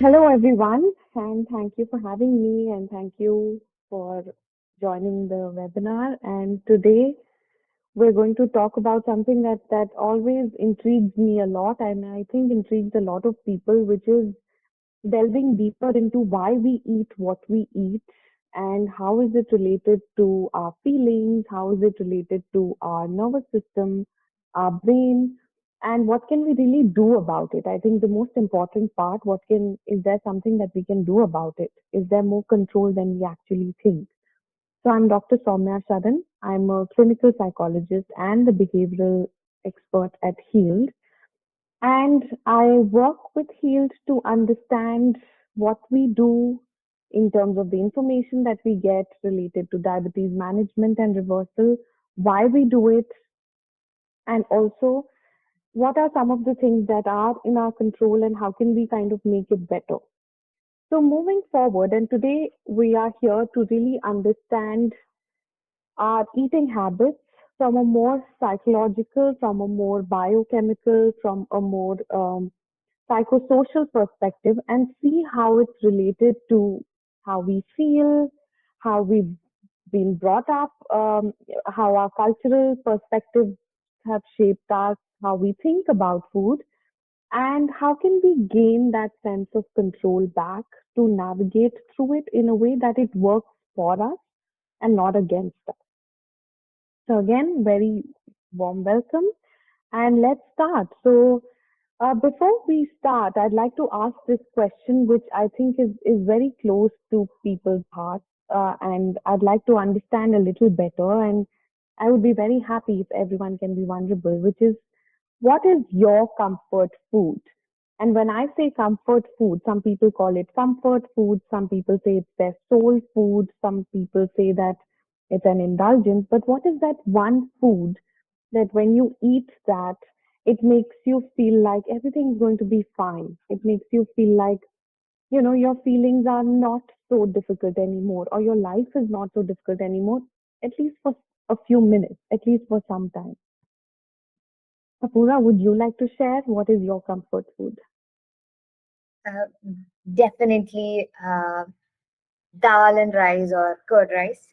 Hello, everyone, and thank you for having me, and thank you for joining the webinar. And today we're going to talk about something that always intrigues me a lot, and I think intrigues a lot of people, which is delving deeper into why we eat what we eat, and how is it related to our feelings, how is it related to our nervous system, our brain, and what can we really do about it. I think the most important part, what can is there something that we can do about it? Is there more control than we actually think? So I'm Dr. Saumya Sharan. I'm a clinical psychologist and a behavioral expert at Heald, and I work with Heald to understand what we do in terms of the information that we get related to diabetes management and reversal, why we do it, and also what are some of the things that are in our control and how can we kind of make it better. So moving forward, and today we are here to really understand our eating habits from a more psychological, from a more biochemical, from a more psychosocial perspective, and see how it's related to how we feel, how we've been brought up, how our cultural perspectives have shaped us, how we think about food, and how can we gain that sense of control back to navigate through it in a way that it works for us and not against us. So again, very warm welcome, and let's start. So before we start, I'd like to ask this question, which I think is very close to people's hearts, and I'd like to understand a little better. And I would be very happy if everyone can be vulnerable, which is, what is your comfort food? And when I say comfort food, some people call it comfort food, some people say it's their soul food, some people say that it's an indulgence. But what is that one food that when you eat that, it makes you feel like everything's going to be fine? It makes you feel like, your feelings are not so difficult anymore, or your life is not so difficult anymore, at least for a few minutes, at least for some time. Apura, would you like to share what is your comfort food? Uh, Definitely dal and rice or curd rice.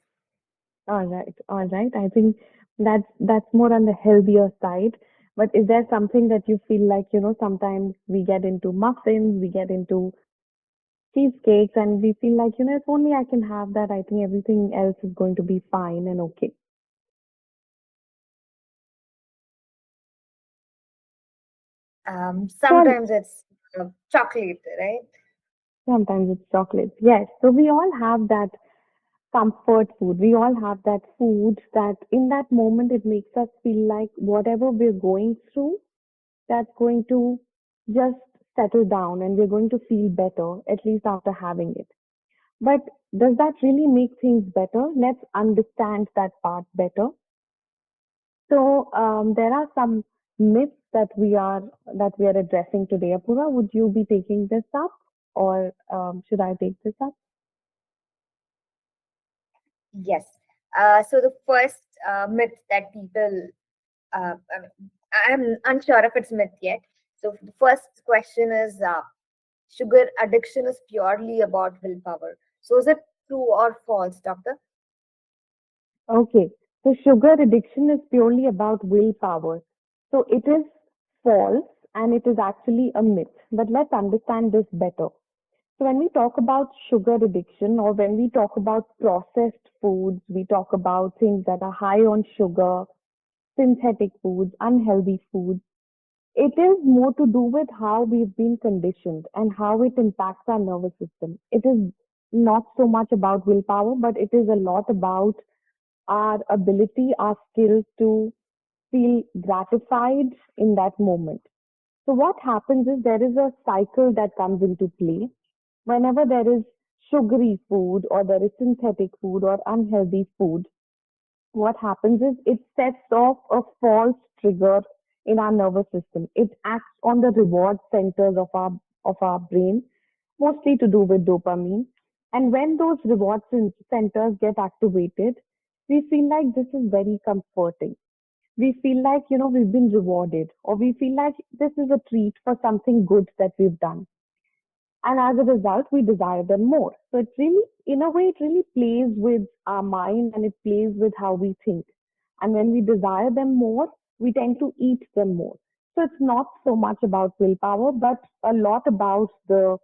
All right, all right. I think that's more on the healthier side. But is there something that you feel like, sometimes we get into muffins, we get into cheesecakes, and we feel like, if only I can have that, I think everything else is going to be fine and okay. So Sometimes it's chocolate, right? sometimes it's chocolates. Yes. So we all have that comfort food. We all have that food that in that moment it makes us feel like whatever we're going through, that's going to just settle down and we're going to feel better, at least after having it. But does that really make things better? Let's understand that part better. So there are some myths that we are addressing today. Apura, would you be taking this up, or should I take this up? Yes. So the first myth that people, I'm unsure if it's myth yet. So the first question is, sugar addiction is purely about willpower. So is it true or false, doctor? Okay, so sugar addiction is purely about willpower. So it is false and it is actually a myth. But let's understand this better. So when we talk about sugar addiction, or when we talk about processed foods, we talk about things that are high on sugar, synthetic foods, unhealthy foods. It is more to do with how we've been conditioned and how it impacts our nervous system. It is not so much about willpower, but it is a lot about our ability, our skills to feel gratified in that moment. So what happens is there is a cycle that comes into play whenever there is sugary food or there is synthetic food or unhealthy food. What happens is it sets off a false trigger in our nervous system. It acts on the reward centers of our brain, mostly to do with dopamine. And when those reward centers get activated, we feel like this is very comforting. We feel like, we've been rewarded, or we feel like this is a treat for something good that we've done. And as a result, we desire them more. So it really, in a way, it really plays with our mind and it plays with how we think. And when we desire them more, we tend to eat them more. So it's not so much about willpower, but a lot about the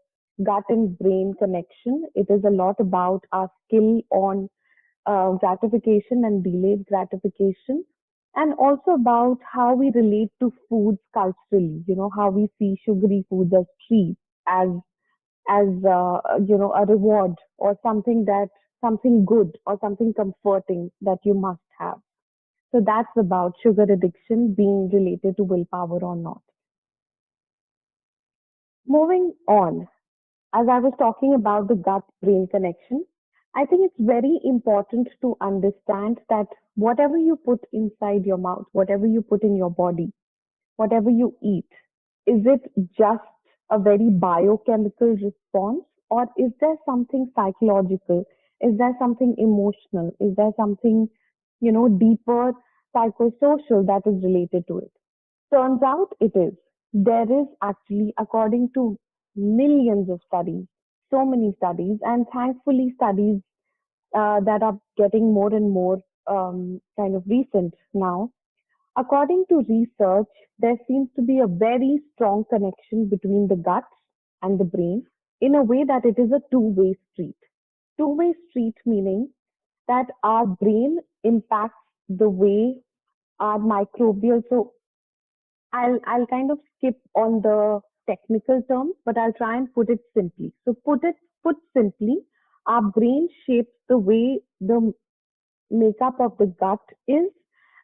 gut and brain connection. It is a lot about our skill on gratification and delayed gratification, and also about how we relate to foods culturally. How we see sugary foods as treats, as a reward or something good or something comforting that you must have. So that's about sugar addiction being related to willpower or not. Moving on, as I was talking about the gut brain connection, I think it's very important to understand that whatever you put inside your mouth, whatever you put in your body, whatever you eat, is it just a very biochemical response, or is there something psychological? Is there something emotional? Is there something, deeper psychosocial that is related to it? Turns out it is. There is actually, according to millions of studies, so many studies, and thankfully studies that are getting more and more kind of recent now. According to research, there seems to be a very strong connection between the gut and the brain in a way that it is a two-way street. Two-way street meaning that our brain impacts the way our microbial. So I'll kind of skip on the technical terms, but I'll try and put it simply. So put simply, our brain shapes the way the makeup of the gut is,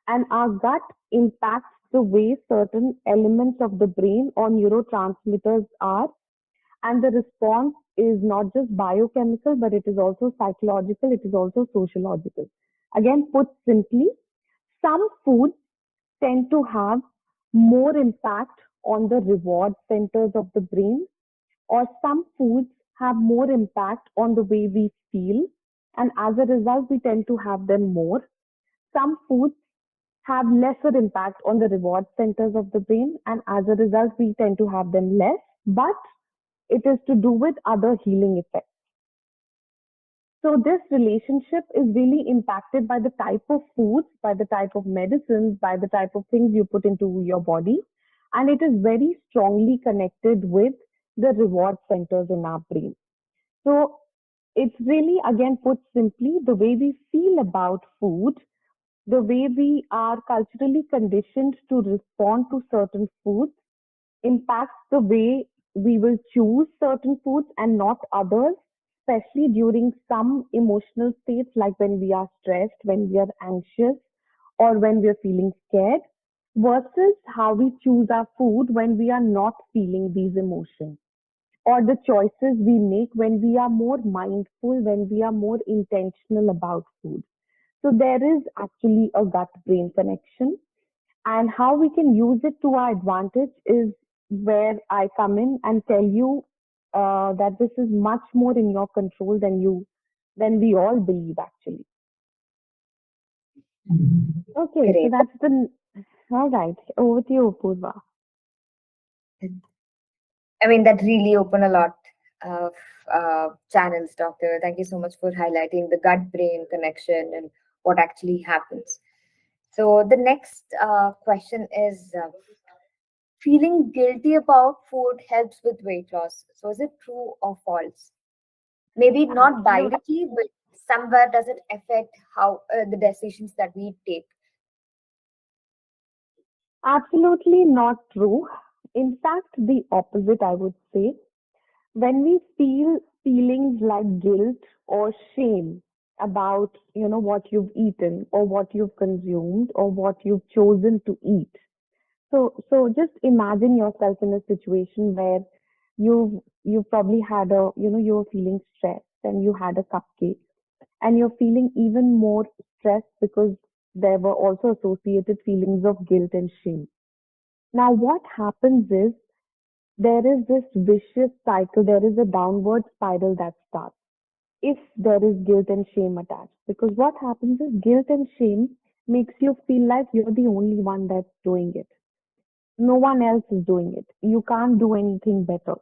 and our gut impacts the way certain elements of the brain or neurotransmitters are. And the response is not just biochemical, but it is also psychological, it is also sociological. Again, put simply, some foods tend to have more impact on the reward centers of the brain, or some foods have more impact on the way we feel, and as a result, we tend to have them more. Some foods have lesser impact on the reward centers of the brain, and as a result, we tend to have them less, but it is to do with other healing effects. So this relationship is really impacted by the type of foods, by the type of medicines, by the type of things you put into your body. And it is very strongly connected with the reward centers in our brain. So it's really, again, put simply, the way we feel about food, the way we are culturally conditioned to respond to certain foods impacts the way we will choose certain foods and not others, especially during some emotional states like when we are stressed, when we are anxious, or when we are feeling scared, versus how we choose our food when we are not feeling these emotions, or the choices we make when we are more mindful, when we are more intentional about food. So there is actually a gut brain connection, and how we can use it to our advantage is where I come in and tell you that this is much more in your control than we all believe actually. Okay, so Great. that's the all right. Over to you, Purva. I mean, that really opened a lot of channels, doctor. Thank you so much for highlighting the gut brain connection and what actually happens. So, the next question is feeling guilty about food helps with weight loss. So, is it true or false? Maybe not Absolutely, directly, but somewhere does it affect how the decisions that we take? absolutely not true. In fact, the opposite, I would say. When we feel feelings like guilt or shame about, what you've eaten or what you've consumed or what you've chosen to eat. So just imagine yourself in a situation where you've probably had you were feeling stressed and you had a cupcake, and you're feeling even more stressed because there were also associated feelings of guilt and shame. Now what happens is there is this vicious cycle, there is a downward spiral that starts if there is guilt and shame attached. Because what happens is guilt and shame makes you feel like you're the only one that's doing it. No one else is doing it. You can't do anything better.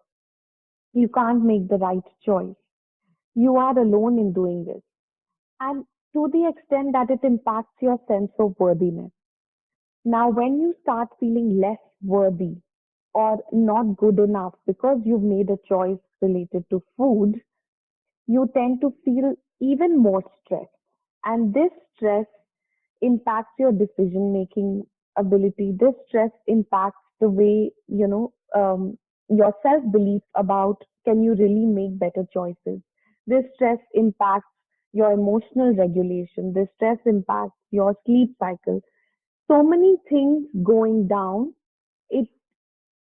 You can't make the right choice. You are alone in doing this. And to the extent that it impacts your sense of worthiness. Now, when you start feeling less worthy or not good enough because you've made a choice related to food, you tend to feel even more stress. And this stress impacts your decision making ability. This stress impacts the way, your self belief about can you really make better choices. This stress impacts your emotional regulation. This stress impacts your sleep cycle. So many things going down. It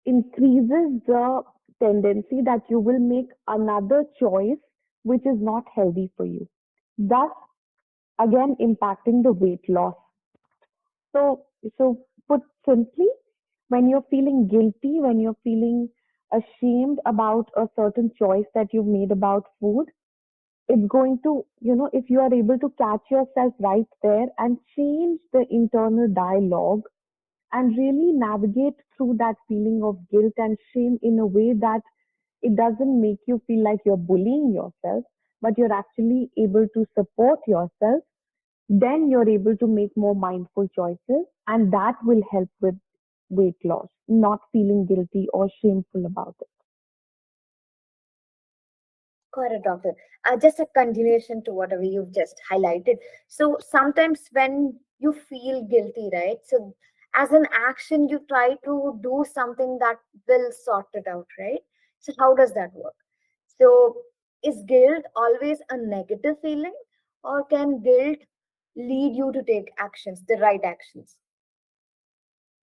increases the tendency that you will make another choice which is not healthy for you, thus again impacting the weight loss. So, put simply, when you're feeling guilty, when you're feeling ashamed about a certain choice that you've made about food, it's going to, if you are able to catch yourself right there and change the internal dialogue and really navigate through that feeling of guilt and shame in a way that it doesn't make you feel like you're bullying yourself, but you're actually able to support yourself, then you're able to make more mindful choices, and that will help with weight loss, not feeling guilty or shameful about it. Got it, doctor. Just a continuation to whatever you've just highlighted. So sometimes when you feel guilty, right? So as an action, you try to do something that will sort it out, right? So how does that work? So is guilt always a negative feeling, or can guilt lead you to take actions, the right actions?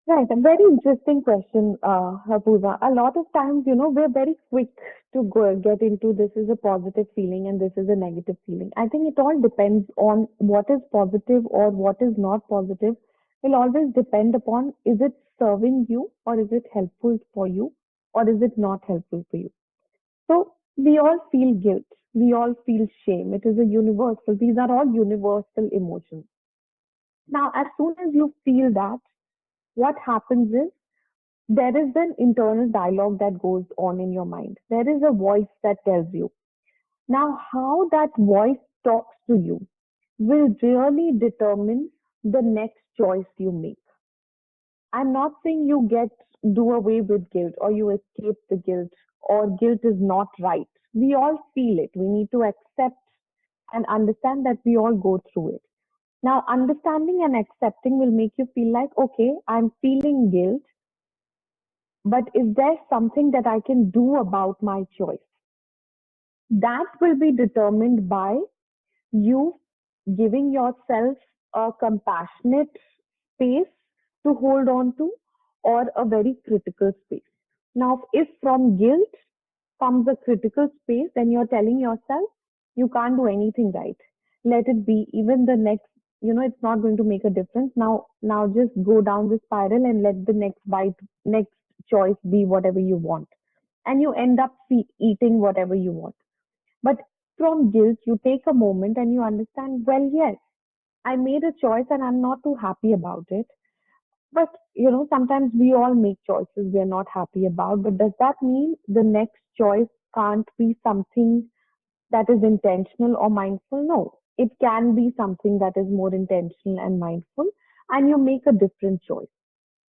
Right, a very interesting question, Apurva. A lot of times, we're very quick to go get into this is a positive feeling and this is a negative feeling. I think it all depends on what is positive or what is not positive. Will always depend upon is it serving you or is it helpful for you or is it not helpful for you. So we all feel guilt. We all feel shame. It is a universal. These are all universal emotions. Now, as soon as you feel that, what happens is there is an internal dialogue that goes on in your mind. There is a voice that tells you. Now, how that voice talks to you will really determine the next choice you make. I'm not saying you get do away with guilt or you escape the guilt or guilt is not right. We all feel it. We need to accept and understand that we all go through it. Now, understanding and accepting will make you feel like, okay, I'm feeling guilt, but is there something that I can do about my choice? That will be determined by you giving yourself a compassionate space to hold on to or a very critical space. Now, if from guilt comes a critical space, then you're telling yourself you can't do anything right. Let it be. Even the next, it's not going to make a difference. Now just go down the spiral and let the next bite, next choice be whatever you want. And you end up eating whatever you want. But from guilt, you take a moment and you understand, well, yes, I made a choice and I'm not too happy about it. But, sometimes we all make choices we are not happy about. But does that mean the next choice can't be something that is intentional or mindful? No, it can be something that is more intentional and mindful, and you make a different choice.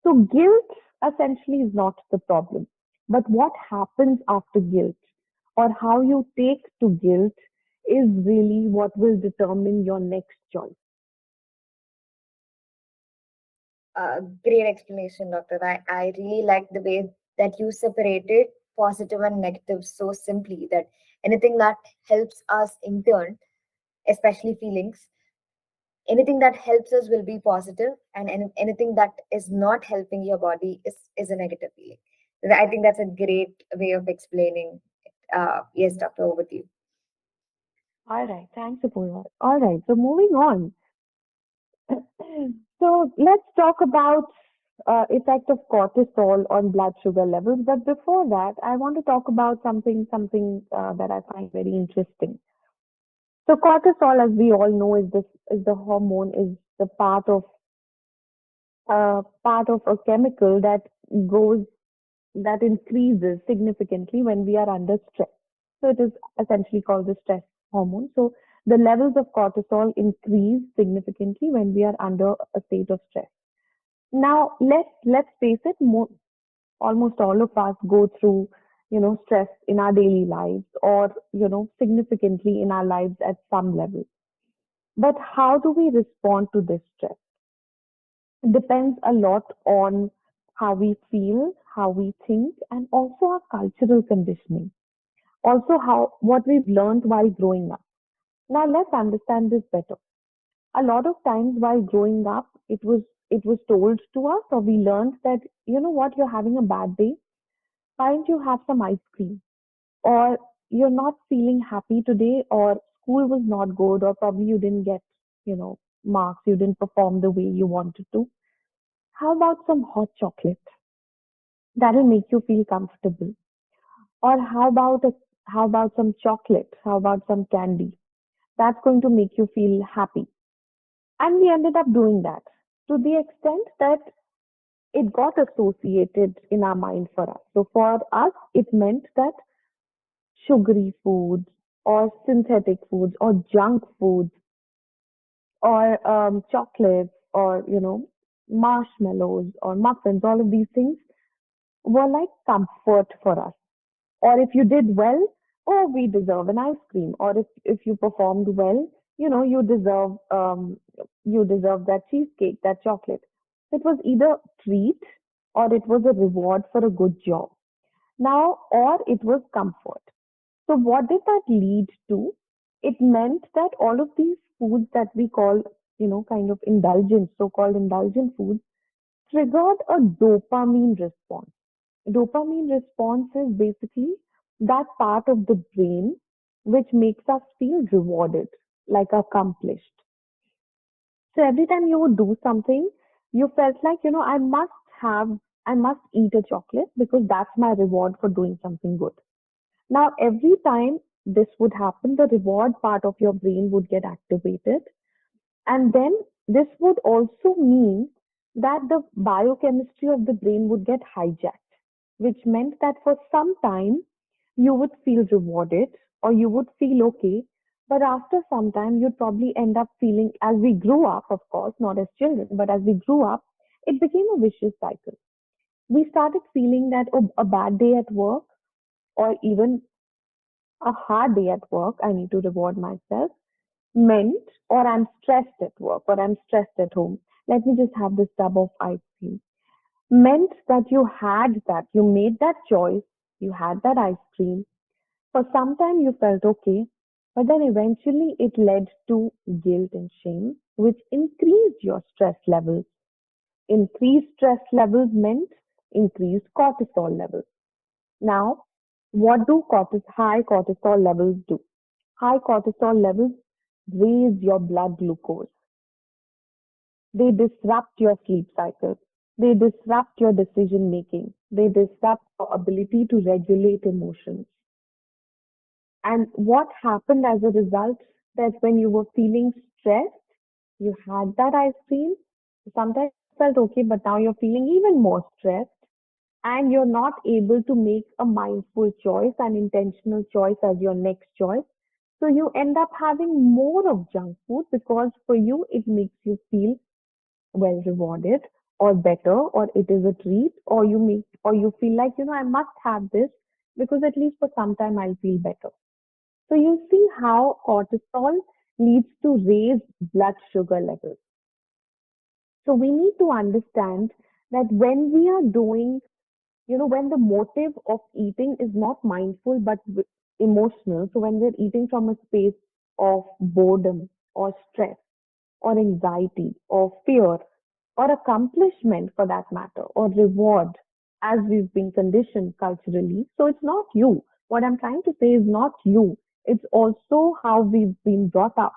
So, guilt essentially is not the problem. But what happens after guilt or how you take to guilt is really what will determine your next choice. Great explanation, doctor. I really like the way that you separated positive and negative so simply that anything that helps us in turn, especially feelings, anything that helps us will be positive, and anything that is not helping your body is a negative feeling. I think that's a great way of explaining it. Yes, doctor, over to you. All right, thanks, Apurva. All right, so moving on. So let's talk about effect of cortisol on blood sugar levels. But before that, I want to talk about something that I find very interesting. So cortisol, as we all know, is the hormone, is the part of a chemical that goes that increases significantly when we are under stress. So it is essentially called the stress hormone. So the levels of cortisol increase significantly when we are under a state of stress. Now let's face it, almost all of us go through, stress in our daily lives or, significantly in our lives at some level. But how do we respond to this stress? It depends a lot on how we feel, how we think, and also our cultural conditioning. Also, what we've learned while growing up. Now, let's understand this better. A lot of times while growing up, it was told to us, or we learned that, you know what, you're having a bad day. Why don't you have some ice cream? Or you're not feeling happy today, or school was not good, or probably you didn't get, marks, you didn't perform the way you wanted to. How about some hot chocolate? That'll make you feel comfortable. Or how about some chocolate? How about some candy? That's going to make you feel happy. And we ended up doing that to the extent that it got associated in our mind for us. So for us, it meant that sugary foods or synthetic foods or junk foods or chocolates or, marshmallows or muffins, all of these things were like comfort for us. Or if you did well, oh, we deserve an ice cream. Or if you performed well, you deserve that cheesecake, that chocolate. It was either treat or it was a reward for a good job. Now, or it was comfort. So what did that lead to? It meant that all of these foods that we call, kind of indulgent, so-called indulgent foods, triggered a dopamine response. Dopamine response is basically that part of the brain which makes us feel rewarded, like accomplished. So every time you would do something, you felt like, I must eat a chocolate because that's my reward for doing something good. Now, every time this would happen, the reward part of your brain would get activated. And then this would also mean that the biochemistry of the brain would get hijacked, which meant that for some time you would feel rewarded or you would feel okay. But after some time, you'd probably end up feeling, as we grew up, of course, not as children, but as we grew up, it became a vicious cycle. We started feeling that, oh, a bad day at work or even a hard day at work, I need to reward myself meant, or I'm stressed at work, or I'm stressed at home. Let me just have this tub of ice cream. Meant that you had that, you made that choice, you had that ice cream. For some time you felt okay, but then eventually it led to guilt and shame, which increased your stress levels. Increased stress levels meant increased cortisol levels. Now, what do high cortisol levels do? High cortisol levels raise your blood glucose. They disrupt your sleep cycle. They disrupt your decision making. They disrupt your ability to regulate emotions. And what happened as a result, that when you were feeling stressed, you had that ice cream. Sometimes you felt okay, but now you're feeling even more stressed and you're not able to make a mindful choice, an intentional choice as your next choice. So you end up having more of junk food because for you it makes you feel well rewarded or better, or it is a treat, or you feel like, I must have this because at least for some time I'll feel better. So you see how cortisol leads to raised blood sugar levels. So we need to understand that when we are doing, when the motive of eating is not mindful but emotional, so when we're eating from a space of boredom or stress or anxiety or fear or accomplishment for that matter or reward, as we've been conditioned culturally. So it's not you. What I'm trying to say is not you. It's also how we've been brought up,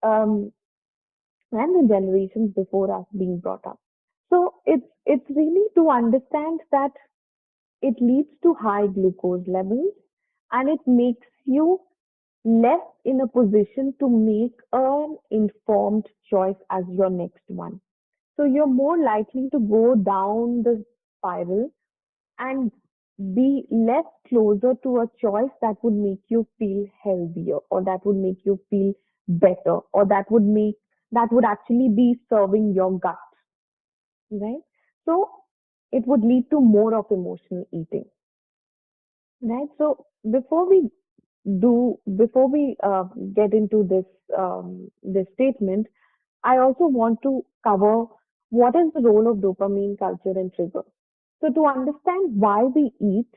um, and the generations before us being brought up. So it's really to understand that it leads to high glucose levels and it makes you less in a position to make an informed choice as your next one. So you're more likely to go down the spiral and be less closer to a choice that would make you feel healthier, or that would make you feel better, or that would actually be serving your gut, right? So it would lead to more of emotional eating, right? So before we get into this statement, I also want to cover what is the role of dopamine culture and trigger. So to understand why we eat,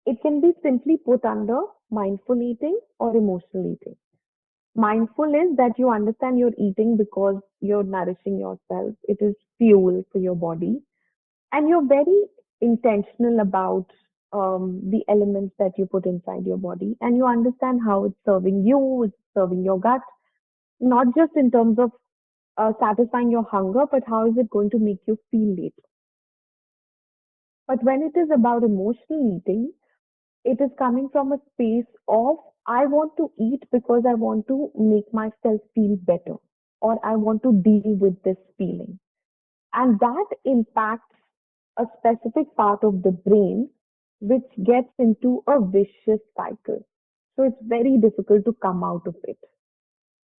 it can be simply put under mindful eating or emotional eating. Mindful is that you understand you're eating because you're nourishing yourself. It is fuel for your body, and you're very intentional about the elements that you put inside your body, and you understand how it's serving you, it's serving your gut, not just in terms of satisfying your hunger, but how is it going to make you feel later. But when it is about emotional eating, it is coming from a space of I want to eat because I want to make myself feel better, or I want to deal with this feeling. And that impacts a specific part of the brain, which gets into a vicious cycle. So it's very difficult to come out of it.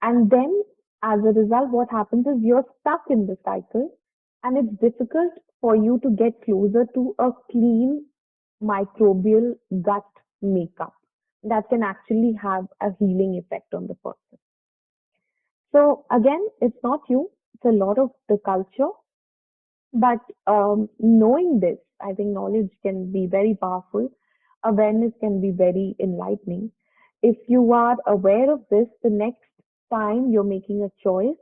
And then, as a result, what happens is you're stuck in the cycle, and it's difficult for you to get closer to a clean microbial gut makeup that can actually have a healing effect on the person. So, again, it's not you, it's a lot of the culture. But knowing this, I think knowledge can be very powerful. Awareness can be very enlightening. If you are aware of this, the next time you're making a choice,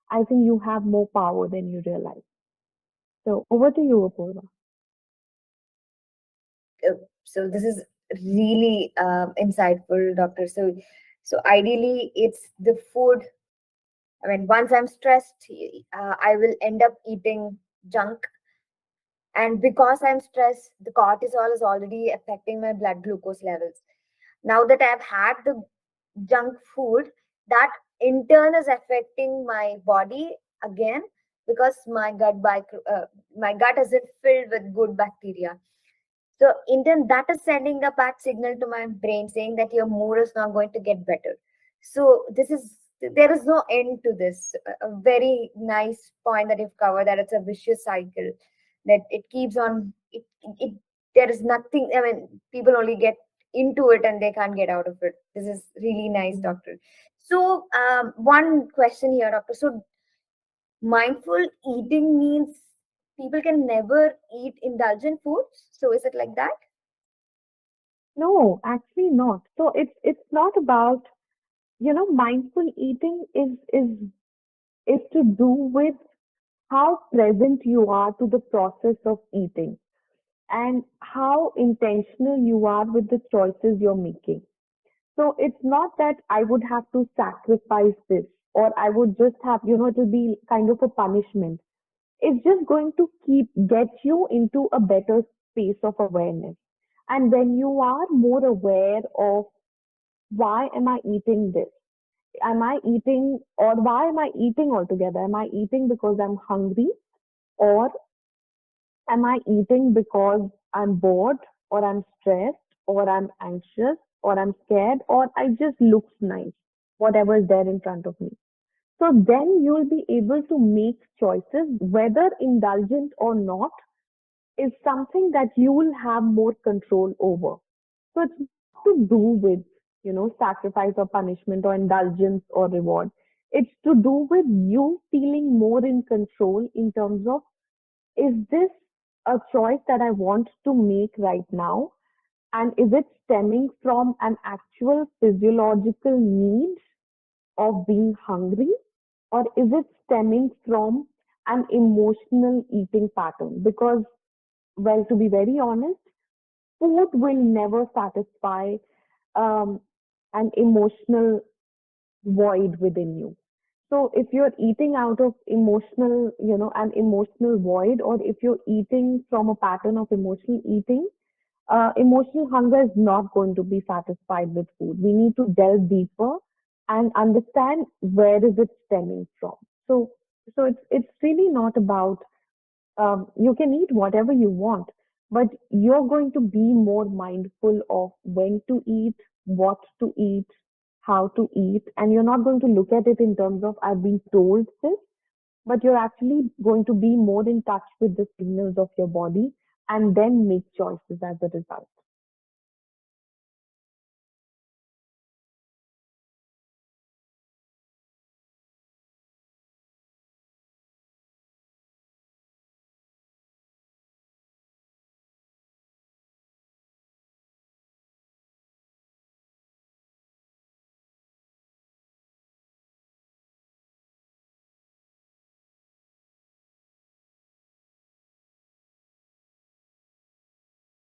I think you have more power than you realize. So over to you, Apurva. So this is really insightful, doctor. So ideally it's the food. I mean, once I'm stressed, I will end up eating junk, and because I'm stressed, the cortisol is already affecting my blood glucose levels. Now that I've had the junk food, that in turn is affecting my body again, because my gut isn't filled with good bacteria. So in turn, that is sending a bad signal to my brain saying that your mood is not going to get better. So there is no end to this. A very nice point that you've covered, that it's a vicious cycle, that it keeps on. It there is nothing. I mean, people only get into it and they can't get out of it. This is really nice, Mhm. doctor. So one question here, doctor. So mindful eating means people can never eat indulgent foods. So is it like that? No, actually not. So it's not about, mindful eating is to do with how present you are to the process of eating, and how intentional you are with the choices you're making. So it's not that I would have to sacrifice this, or I would just have, it'll be kind of a punishment. It's just going to get you into a better space of awareness. And when you are more aware of why am I eating this? Am I eating, or why am I eating altogether? Am I eating because I'm hungry, or am I eating because I'm bored, or I'm stressed, or I'm anxious, or I'm scared, or I just looks nice, whatever is there in front of me. So then you'll be able to make choices, whether indulgent or not, is something that you will have more control over. So it's not to do with, sacrifice or punishment or indulgence or reward. It's to do with you feeling more in control in terms of, is this a choice that I want to make right now? And is it stemming from an actual physiological need of being hungry? Or is it stemming from an emotional eating pattern? Because, well, to be very honest, food will never satisfy um, an emotional void within you. So if you're eating out of emotional, an emotional void, or if you're eating from a pattern of emotional eating, emotional hunger is not going to be satisfied with food. We need to delve deeper and understand where is it stemming from. So it's really not about, you can eat whatever you want, but you're going to be more mindful of when to eat, what to eat, how to eat, and you're not going to look at it in terms of I've been told this, but you're actually going to be more in touch with the signals of your body and then make choices as a result.